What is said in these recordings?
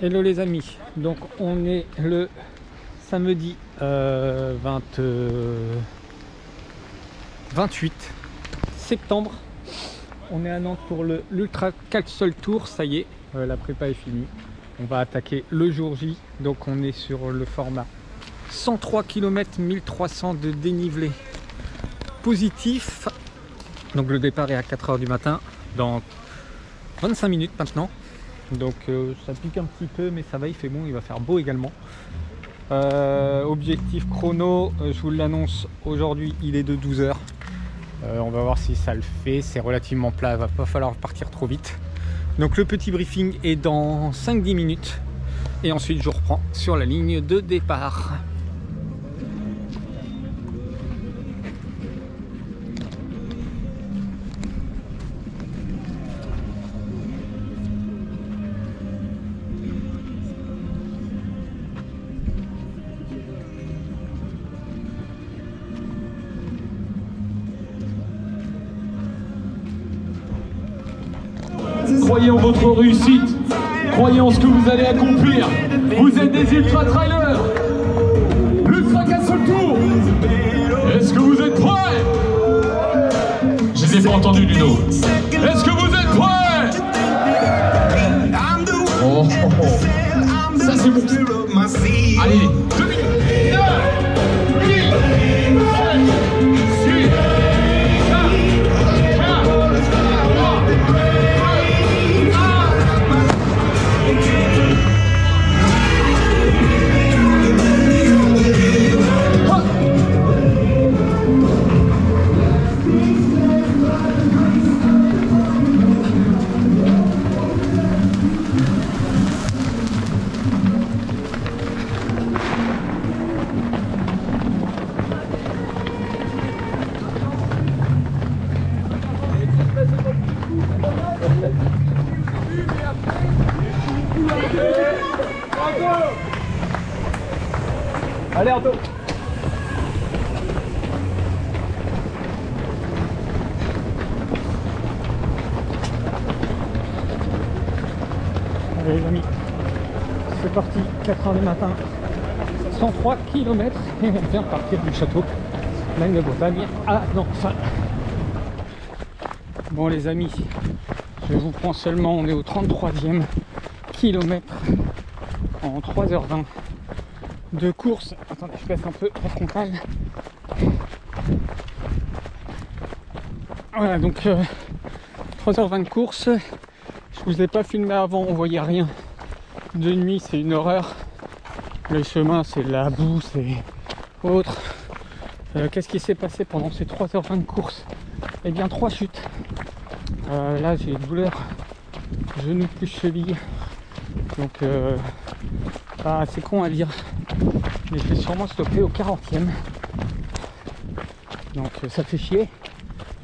Hello les amis, donc on est le samedi 28 septembre. On est à Nantes pour l'Ultra Capsule Tour, ça y est, la prépa est finie. On va attaquer le jour J, donc on est sur le format 103 km 1300 de dénivelé positif. Donc le départ est à 4 h du matin, dans 25 minutes maintenant. Donc ça pique un petit peu, mais ça va, il fait bon, il va faire beau également. Objectif chrono, je vous l'annonce aujourd'hui, il est de 12 h. On va voir si ça le fait, c'est relativement plat, il va pas falloir partir trop vite. Donc le petit briefing est dans 5-10 minutes. Et ensuite je reprends sur la ligne de départ. Croyez en votre réussite, croyez en ce que vous allez accomplir. Vous êtes des ultra-trailers. L'Ultra Capsule Tour. Est-ce que vous êtes prêts? Je les ai pas entendus, Ludo. Est-ce que vous êtes prêts? Oh, oh, oh. Ça c'est bon. Allez, 2 minutes. 9, 8, 7, 6. Allez Arto. Allez les amis, c'est parti, 4 h du matin, 103 km et on vient partir du château de Bretagne à Nantes. Bon les amis, je vous prends seulement, on est au 33e kilomètre en 3 h 20 de course. Attendez, je baisse un peu la frontale. Voilà, donc 3 h 20 de course. Je vous ai pas filmé avant, on voyait rien. De nuit, c'est une horreur. Le chemin, c'est de la boue, c'est autre. Qu'est-ce qui s'est passé pendant ces 3 h 20 de course? Eh bien, 3 chutes. Là, j'ai une douleur genou plus cheville. Donc, c'est con à dire. Mais je vais sûrement stopper au 40e. Donc, ça fait chier.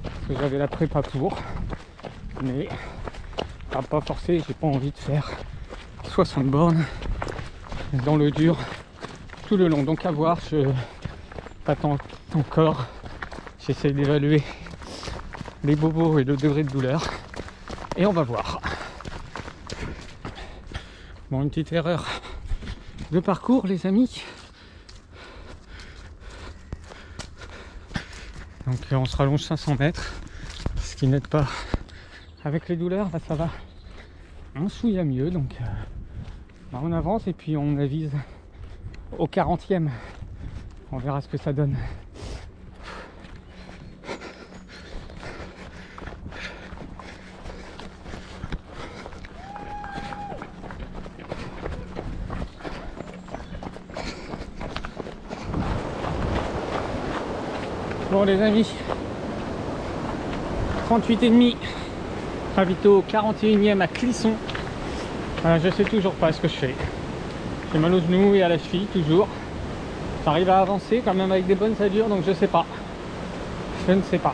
Parce que j'avais la prépa pour. Mais, pas forcé, j'ai pas envie de faire 60 bornes dans le dur tout le long. Donc, à voir, je t'attends encore. J'essaye d'évaluer les bobos et le degré de douleur. Et on va voir. Bon, une petite erreur de parcours, les amis. Donc on se rallonge 500 mètres, ce qui n'aide pas avec les douleurs. Là ça va un chouïa mieux, donc on avance et puis on avise au 40e. On verra ce que ça donne. Bon les amis, 38,5, ravito 41e à Clisson. Je sais toujours pas ce que je fais. J'ai mal aux genoux et à la cheville toujours. J'arrive à avancer quand même avec des bonnes allures, donc je sais pas. Je ne sais pas.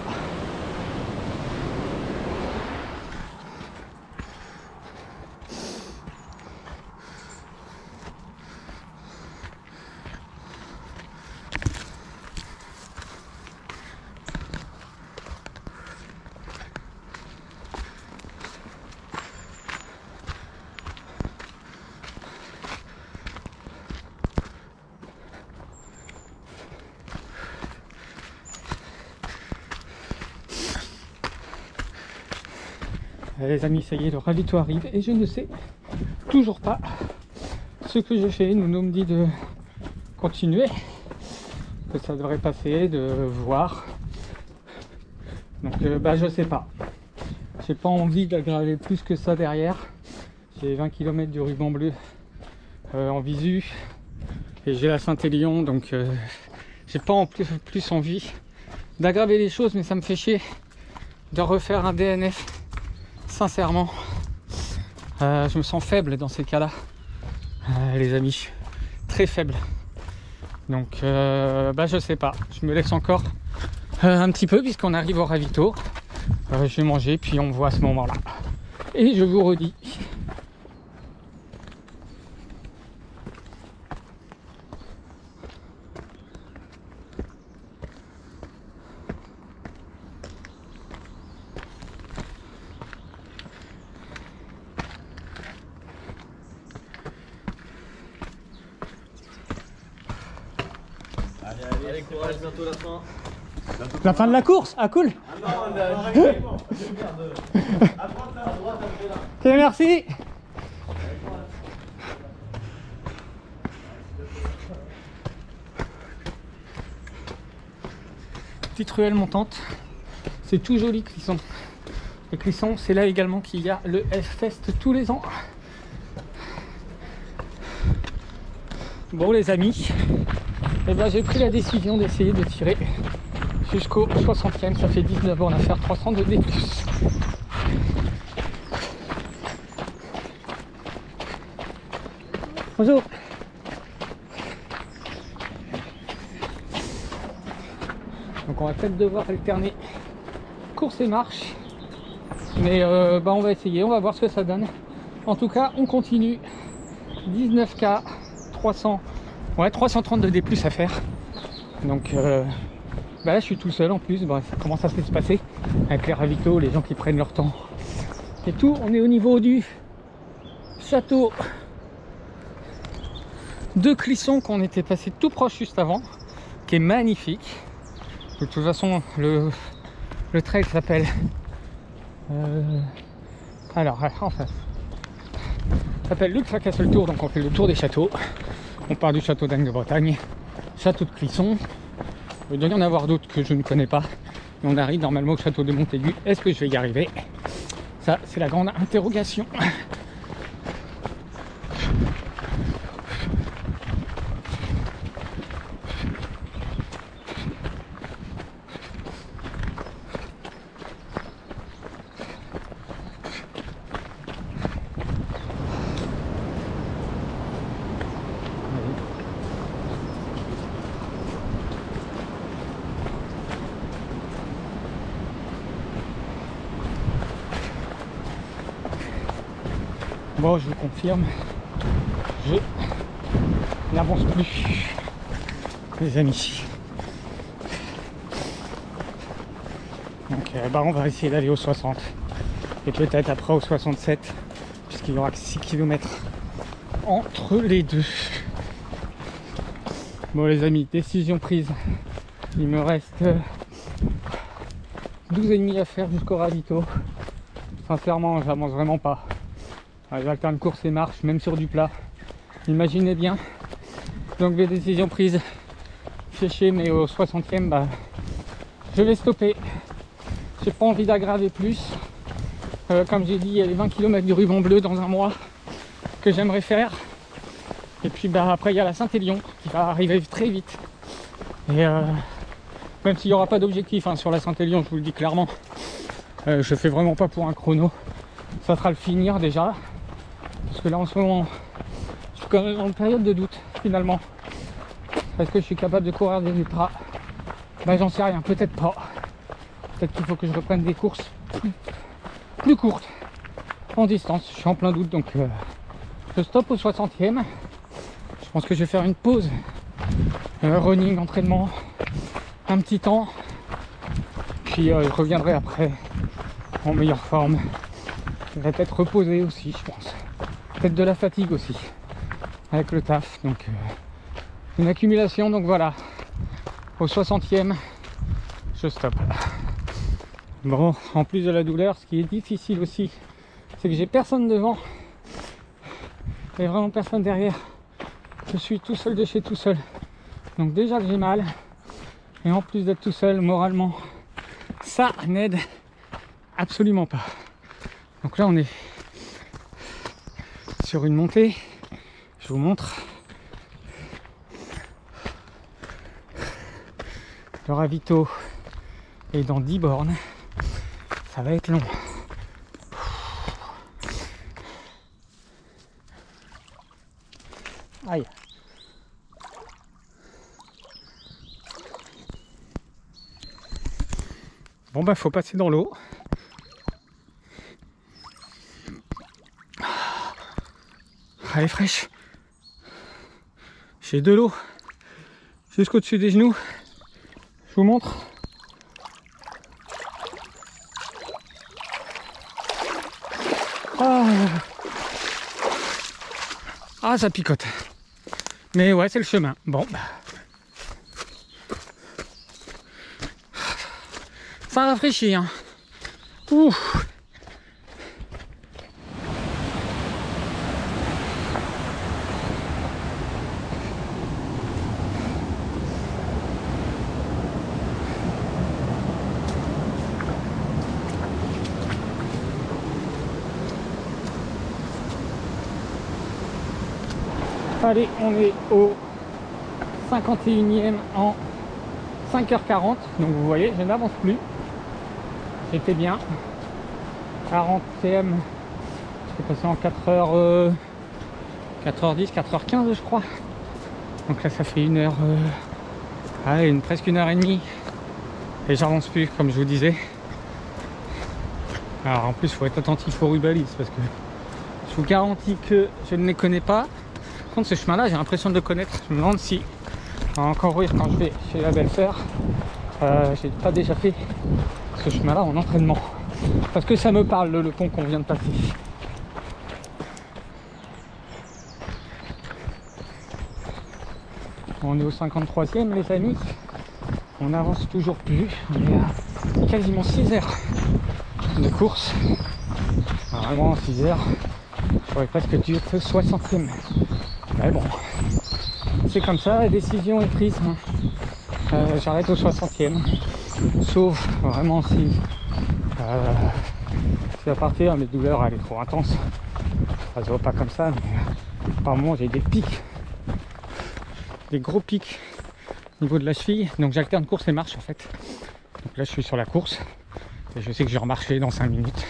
Les amis, ça y est, le ravito arrive et je ne sais toujours pas ce que je fais. Nounou me dit de continuer, que ça devrait passer, de voir. Donc je sais pas. J'ai pas envie d'aggraver plus que ça derrière. J'ai 20 km du ruban bleu en visu et j'ai la Saint-Élion, donc j'ai pas en plus envie d'aggraver les choses, mais ça me fait chier de refaire un DNF. Sincèrement, je me sens faible dans ces cas-là, les amis, très faible. Donc je sais pas, je me laisse encore un petit peu puisqu'on arrive au ravito. Je vais manger puis on voit à ce moment-là. Et je vous redis. Allez, courage, bientôt la fin. La fin de la course. Ah cool. Ah non, on a règlement. À droite, après là. Ok, merci. Petite ruelle montante. C'est tout joli, Clisson. Et Clisson, c'est là également qu'il y a le F-Fest tous les ans. Bon les amis, j'ai pris la décision d'essayer de tirer jusqu'au 60e. Ça fait 19 bornes à faire, 300 de D+. Bonjour. Donc on va peut-être devoir alterner course et marche. Mais on va essayer, on va voir ce que ça donne. En tout cas, on continue. 19K, 330 de D+ à faire. Donc là je suis tout seul en plus. Ça commence à se passer avec les ravitaux, les gens qui prennent leur temps et tout. On est au niveau du château de Clisson qu'on était passé tout proche juste avant, qui est magnifique. De toute façon le trail s'appelle s'appelle l'Ultra Castle Tour. Donc on fait le tour des châteaux. On part du château d'Anne de Bretagne, château de Clisson. Il doit y en avoir d'autres que je ne connais pas. Et on arrive normalement au château de Montaigu. Est-ce que je vais y arriver? Ça, c'est la grande interrogation. Bon, je vous confirme, je n'avance plus, les amis. Donc on va essayer d'aller au 60 et peut-être après au 67, puisqu'il y aura que 6 km entre les deux. Bon les amis, décision prise. Il me reste 12,5 à faire jusqu'au ravito. Sincèrement, j'avance vraiment pas. J'alterne course et marche, même sur du plat. Imaginez bien. Donc les décisions prises. Fait chier, mais au 60e, je vais stopper. J'ai pas envie d'aggraver plus. Comme j'ai dit, il y a les 20 km du ruban bleu dans un mois que j'aimerais faire. Et puis après, il y a la Saint-Élion qui va arriver très vite. Et même s'il n'y aura pas d'objectif sur la Saint-Élion, je vous le dis clairement, je fais vraiment pas pour un chrono. Ça sera le finir déjà. Parce que là en ce moment, je suis quand même en période de doute finalement. Est-ce que je suis capable de courir des ultras? J'en sais rien, peut-être pas. Peut-être qu'il faut que je reprenne des courses plus courtes en distance. Je suis en plein doute, donc je stoppe au 60e. Je pense que je vais faire une pause running, entraînement, un petit temps. Puis je reviendrai après en meilleure forme. Je vais peut-être reposer aussi, je pense. Peut-être de la fatigue aussi, avec le taf. Donc, une accumulation. Donc voilà, au 60e, je stoppe. Bon, en plus de la douleur, ce qui est difficile aussi c'est que j'ai personne devant et vraiment personne derrière. Je suis tout seul de chez tout seul. Donc déjà que j'ai mal, et en plus d'être tout seul, moralement, ça n'aide absolument pas. Donc là on est sur une montée, je vous montre. Le ravito est dans 10 bornes, ça va être long. Aïe. Bon bah faut passer dans l'eau. Elle est fraîche. J'ai de l'eau jusqu'au-dessus des genoux. Je vous montre. Ah, ça picote. Mais ouais, c'est le chemin. Bon. Ça rafraîchit, hein. Ouh. Allez, on est au 51e en 5h40. Donc vous voyez, je n'avance plus. J'étais bien. 40e, c'est passé en 4h10, 4h15 je crois. Donc là ça fait presque 1h30. Et j'avance plus comme je vous disais. Alors en plus il faut être attentif aux rubalises parce que je vous garantis que je ne les connais pas. Par contre ce chemin là j'ai l'impression de le connaître. Je me demande si on va encore rire quand je vais chez la belle-sœur. J'ai pas déjà fait ce chemin là en entraînement. Parce que ça me parle le pont qu'on vient de passer. On est au 53e les amis. On n'avance toujours plus. On est à quasiment 6 heures de course. Vraiment 6 heures. J'aurais presque dû être 60e. Mais bon, c'est comme ça, la décision est prise. J'arrête au 60e. Sauf vraiment si à partir mes douleurs elle est trop intense. Ça se voit pas comme ça, mais par moment j'ai des pics. Des gros pics au niveau de la cheville. Donc j'alterne course et marche en fait. Donc là je suis sur la course. Et je sais que je vais remarcher dans 5 minutes.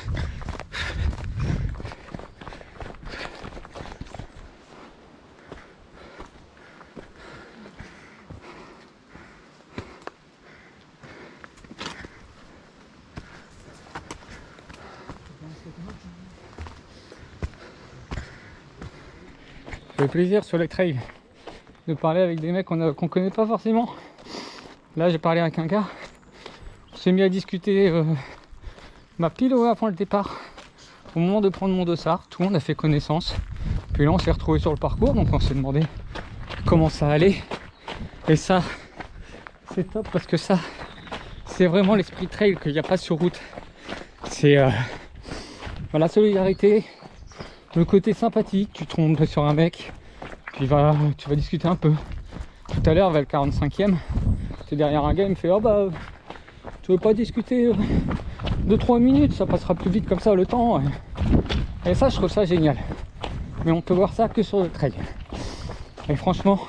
Ça fait plaisir sur les trails de parler avec des mecs qu'on connaît pas forcément. Là j'ai parlé avec un gars. On s'est mis à discuter pile avant le départ. Au moment de prendre mon dossard, tout le monde a fait connaissance. Puis là on s'est retrouvé sur le parcours, donc on s'est demandé comment ça allait. Et ça, c'est top parce que ça, c'est vraiment l'esprit trail qu'il n'y a pas sur route. C'est la solidarité, le côté sympathique. Tu tombes sur un mec, tu vas discuter un peu. Tout à l'heure vers le 45e, j'étais derrière un gars, il me fait « Oh bah, tu veux pas discuter 2-3 minutes, ça passera plus vite comme ça le temps. » Et ça, je trouve ça génial. Mais on peut voir ça que sur le trail. Et franchement,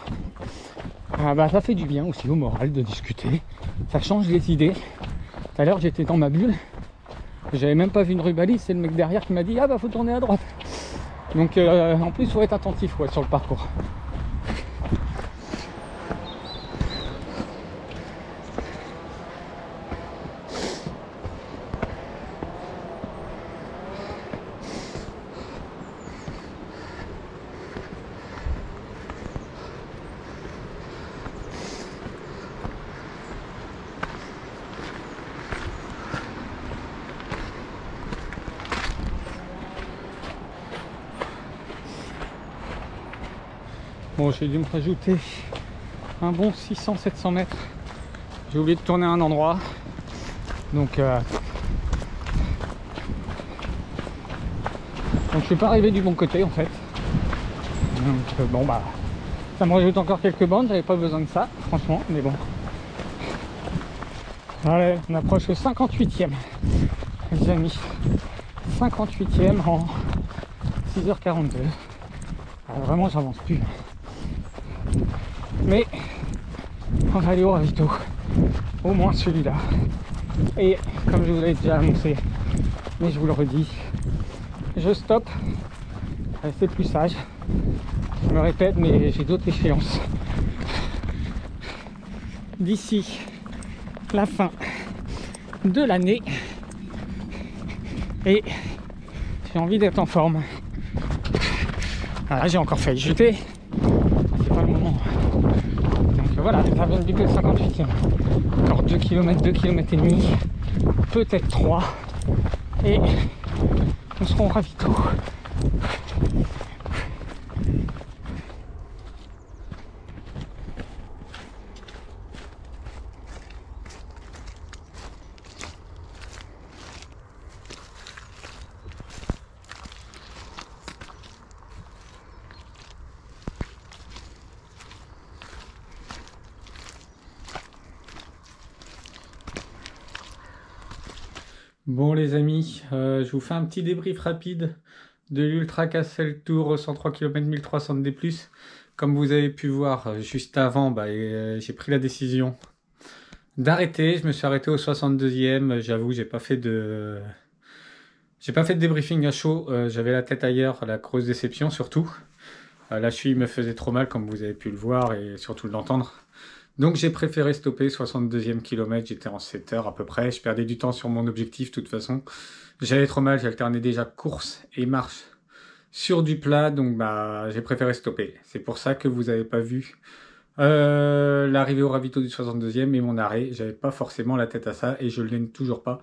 ça fait du bien aussi au moral de discuter. Ça change les idées. Tout à l'heure, j'étais dans ma bulle. J'avais même pas vu une rubalise. C'est le mec derrière qui m'a dit « Ah bah, faut tourner à droite. » Donc, en plus, il faut être attentif sur le parcours. Bon, j'ai dû me rajouter un bon 600-700 mètres. J'ai oublié de tourner à un endroit. Donc Donc je suis pas arrivé du bon côté en fait. Donc bon bah ça me rajoute encore quelques bandes, j'avais pas besoin de ça franchement, mais bon. Allez, on approche le 58e les amis. 58e en 6h42. Alors, vraiment j'avance plus. Mais on va aller au ravito. Au moins celui-là. Et comme je vous l'ai déjà annoncé, mais je vous le redis, je stoppe. C'est plus sage. Je me répète, mais j'ai d'autres échéances. D'ici la fin de l'année. Et j'ai envie d'être en forme. Voilà, j'ai encore failli jeter. C'est pas le moment. Donc voilà, ça vient de vite le 58e. Encore 2 km, 2 km et demi. Peut-être 3. Et nous serons ravito. Bon les amis, je vous fais un petit débrief rapide de l'Ultra Castle Tour 103 km 1300 D+. Comme vous avez pu voir juste avant, j'ai pris la décision d'arrêter. Je me suis arrêté au 62e. J'avoue, j'ai pas fait de débriefing à chaud. J'avais la tête ailleurs, la grosse déception surtout. La cheville me faisait trop mal comme vous avez pu le voir et surtout l'entendre. Donc j'ai préféré stopper, 62e kilomètre, j'étais en 7 heures à peu près, je perdais du temps sur mon objectif de toute façon. J'avais trop mal, j'alternais déjà course et marche sur du plat, donc j'ai préféré stopper. C'est pour ça que vous n'avez pas vu l'arrivée au ravito du 62e, mais mon arrêt, j'avais pas forcément la tête à ça et je ne l'ai toujours pas.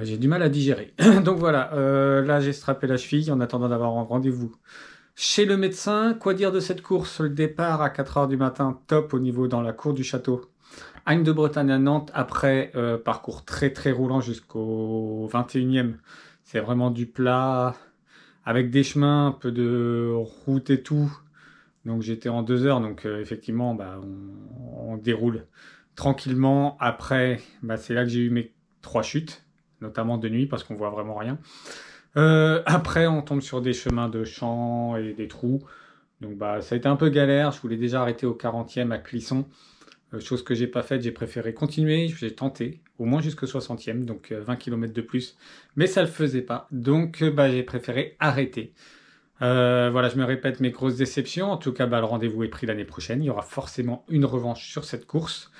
J'ai du mal à digérer. Donc voilà, là j'ai strappé la cheville en attendant d'avoir un rendez-vous chez le médecin. Quoi dire de cette course? Le départ à 4 h du matin, top au niveau dans la cour du château. Agne de Bretagne à Nantes, après parcours très très roulant jusqu'au 21e. C'est vraiment du plat, avec des chemins, un peu de route et tout. Donc j'étais en 2 heures, donc effectivement on déroule tranquillement. Après, c'est là que j'ai eu mes 3 chutes, notamment de nuit parce qu'on voit vraiment rien. Après, on tombe sur des chemins de champs et des trous. Donc, ça a été un peu galère. Je voulais déjà arrêter au 40e à Clisson. Chose que j'ai pas faite. J'ai préféré continuer. J'ai tenté, au moins jusqu'au 60e. Donc, 20 km de plus. Mais ça le faisait pas. Donc, j'ai préféré arrêter. Voilà, je me répète mes grosses déceptions. En tout cas, le rendez-vous est pris l'année prochaine. Il y aura forcément une revanche sur cette course.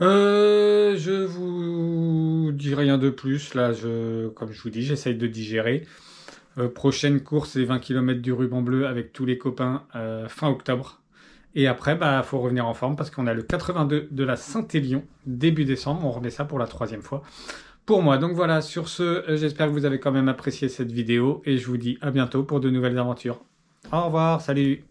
Je vous dis rien de plus. Là, comme je vous dis, j'essaye de digérer. Prochaine course, les 20 km du ruban bleu avec tous les copains fin octobre. Et après, faut revenir en forme parce qu'on a le 82 de la Saint-Élion début décembre. On remet ça pour la 3e fois pour moi. Donc voilà, sur ce, j'espère que vous avez quand même apprécié cette vidéo et je vous dis à bientôt pour de nouvelles aventures. Au revoir, salut!